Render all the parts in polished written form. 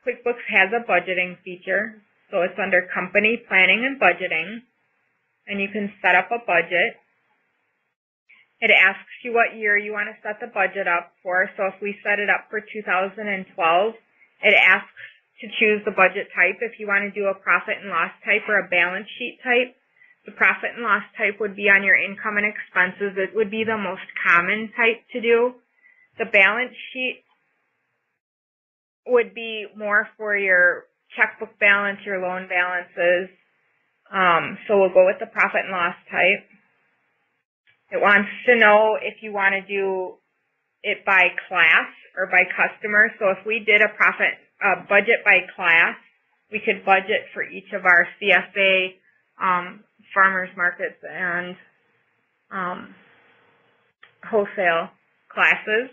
QuickBooks has a budgeting feature, so it's under Company Planning and Budgeting, and you can set up a budget. It asks you what year you want to set the budget up for, so if we set it up for 2012, it asks to choose the budget type. If you want to do a profit and loss type or a balance sheet type, the profit and loss type would be on your income and expenses. It would be the most common type to do. The balance sheet would be more for your checkbook balance, your loan balances. So we'll go with the profit and loss type. It wants to know if you want to do it by class or by customer. So if we did a budget by class, we could budget for each of our CSA, farmers markets, and wholesale classes.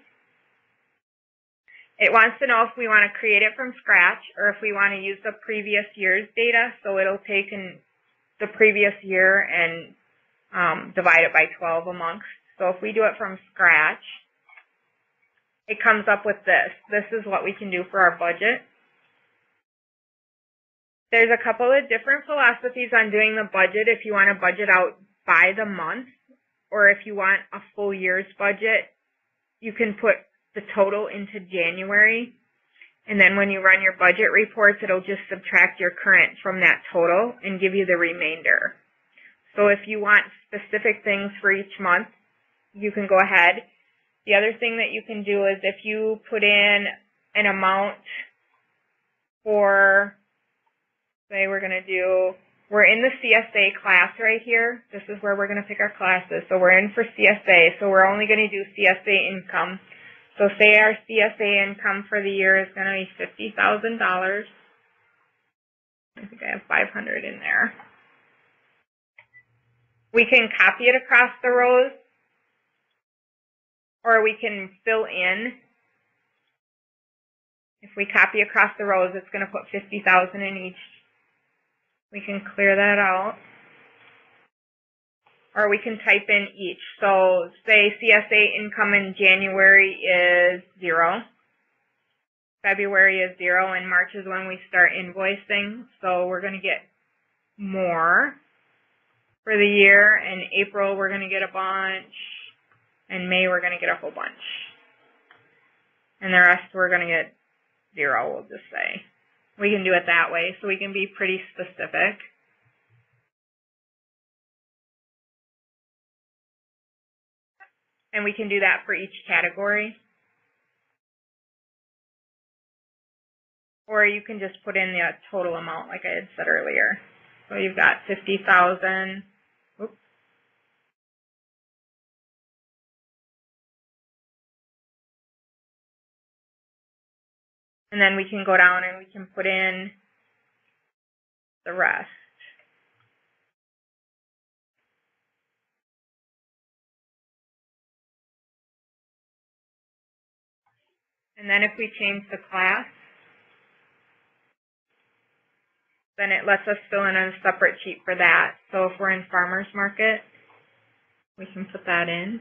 It wants to know if we want to create it from scratch or if we want to use the previous year's data. So it'll take the previous year and divide it by 12 amongst. So if we do it from scratch, it comes up with this. This is what we can do for our budget. There's a couple of different philosophies on doing the budget if you want to budget out by the month, or if you want a full year's budget, you can put the total into January, and then when you run your budget reports, it'll just subtract your current from that total and give you the remainder. So if you want specific things for each month, you can go ahead. The other thing that you can do is if you put in an amount for, say we're in the CSA class right here. This is where we're going to pick our classes. So we're in for CSA, so we're only going to do CSA income. So say our CSA income for the year is going to be $50,000. I think I have 500 in there. We can copy it across the rows, or we can fill in. If we copy across the rows, it's going to put 50,000 in each. We can clear that out. Or we can type in each. So say CSA income in January is 0. February is 0, and March is when we start invoicing. So we're going to get more for the year. In April, we're going to get a bunch. In May, we're going to get a whole bunch. And the rest, we're going to get 0, we'll just say. We can do it that way, so we can be pretty specific. And we can do that for each category. Or you can just put in the total amount like I had said earlier. So you've got 50,000. Oops. And then we can go down and we can put in the rest. And then if we change the class, then it lets us fill in a separate sheet for that. So if we're in farmers market, we can put that in.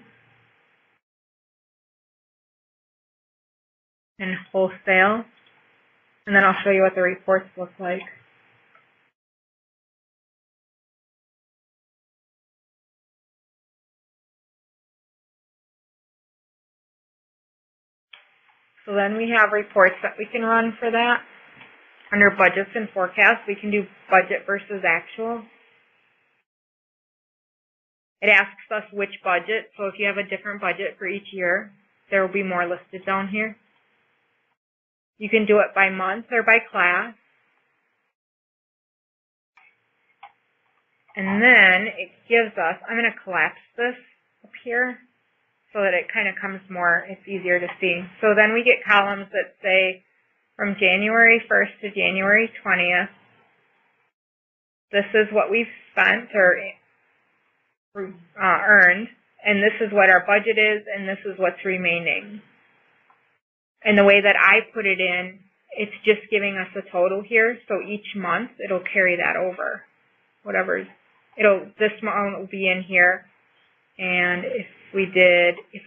And wholesale. And then I'll show you what the reports look like. So then we have reports that we can run for that. Under budgets and forecasts, we can do budget versus actual. It asks us which budget. So if you have a different budget for each year, there will be more listed down here. You can do it by month or by class. And then it gives us, I'm going to collapse this up here so that it kind of comes more, it's easier to see. So then we get columns that say from January 1st to January 20th, this is what we've spent or earned, and this is what our budget is, and this is what's remaining. And the way that I put it in, it's just giving us a total here, so each month it'll carry that over. This amount will be in here, and if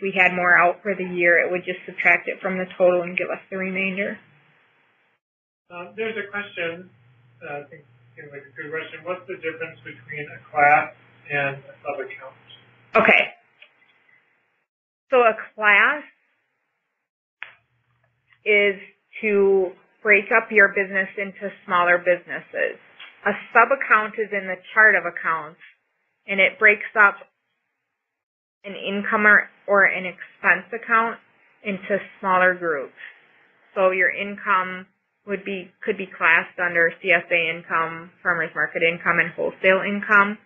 we had more out for the year, it would just subtract it from the total and give us the remainder. There's a question, I think seems like a good question. What's the difference between a class and a sub-account? Okay. So a class is to break up your business into smaller businesses. A sub-account is in the chart of accounts, and it breaks up an income or an expense account into smaller groups. So your income could be classed under CSA income, farmers market income, and wholesale income.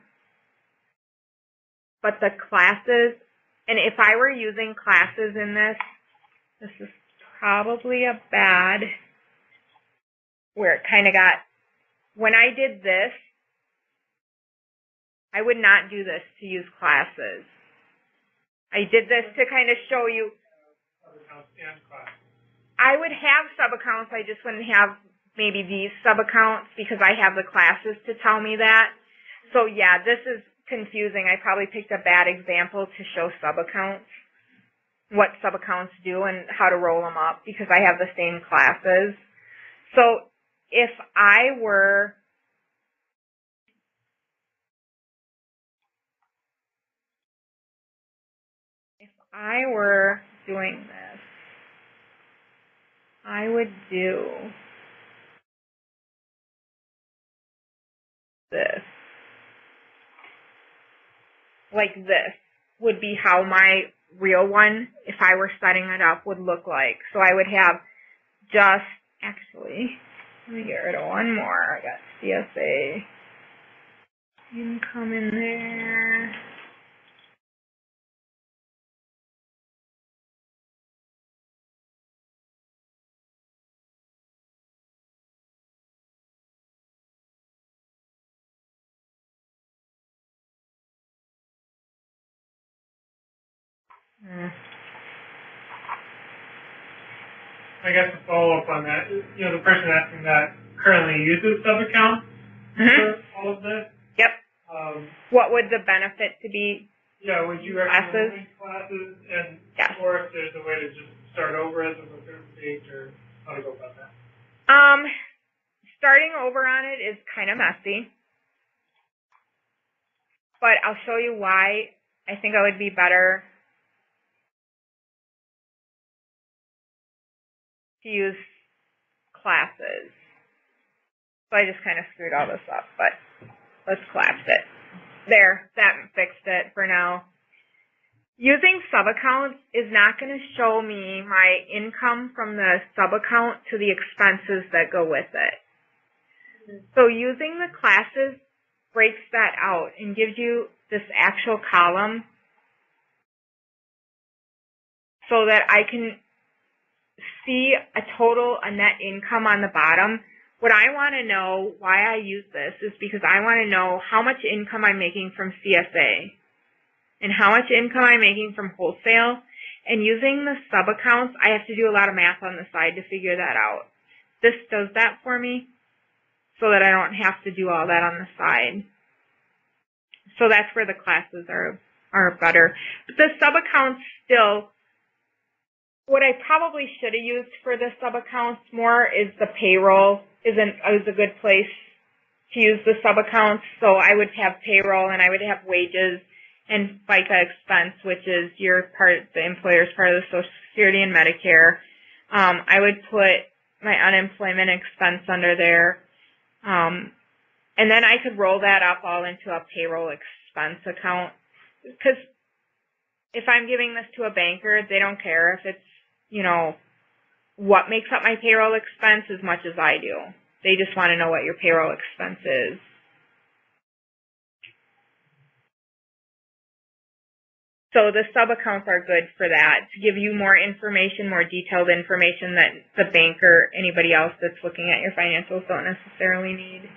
But the classes, and if I were using classes in this is probably a bad, where it kind of got, when I did this, I would not do this to use classes. I did this to kind of show you. Sub-accounts and classes. I would have sub-accounts, I just wouldn't have maybe these sub-accounts because I have the classes to tell me that. So yeah, this is confusing. I probably picked a bad example to show sub-accounts, what sub-accounts do and how to roll them up because I have the same classes. So if I were doing this, I would do this. Like this would be how my real one, if I were setting it up, would look like. So I would have just, actually, let me get rid of one more. I got CSA income in there. I guess to follow up on that, the person asking that currently uses sub-accounts for all of this. Yep. What would the benefit to be? Yeah, would you recommend classes and or if there's a way to just start over as a recruitment page or how to go about that? Starting over on it is kind of messy, but I'll show you why I think it would be better to use classes. So I just kind of screwed all this up, but let's collapse it. There, that fixed it for now. Using sub-accounts is not going to show me my income from the sub-account to the expenses that go with it. So using the classes breaks that out and gives you this actual column so that I can see a net income on the bottom. What I want to know, why I use this, is because I want to know how much income I'm making from CSA and how much income I'm making from wholesale. And using the sub-accounts, I have to do a lot of math on the side to figure that out. This does that for me so that I don't have to do all that on the side. So that's where the classes are better. But the sub-accounts still, what I probably should have used for the sub-accounts more is the payroll is a good place to use the sub-accounts. So I would have payroll and I would have wages and FICA expense, which is the employer's part of the Social Security and Medicare. I would put my unemployment expense under there. And then I could roll that up all into a payroll expense account. Because if I'm giving this to a banker, they don't care if it's, what makes up my payroll expense as much as I do. They just want to know what your payroll expense is. So the sub-accounts are good for that, to give you more information, more detailed information that the bank or anybody else that's looking at your financials don't necessarily need.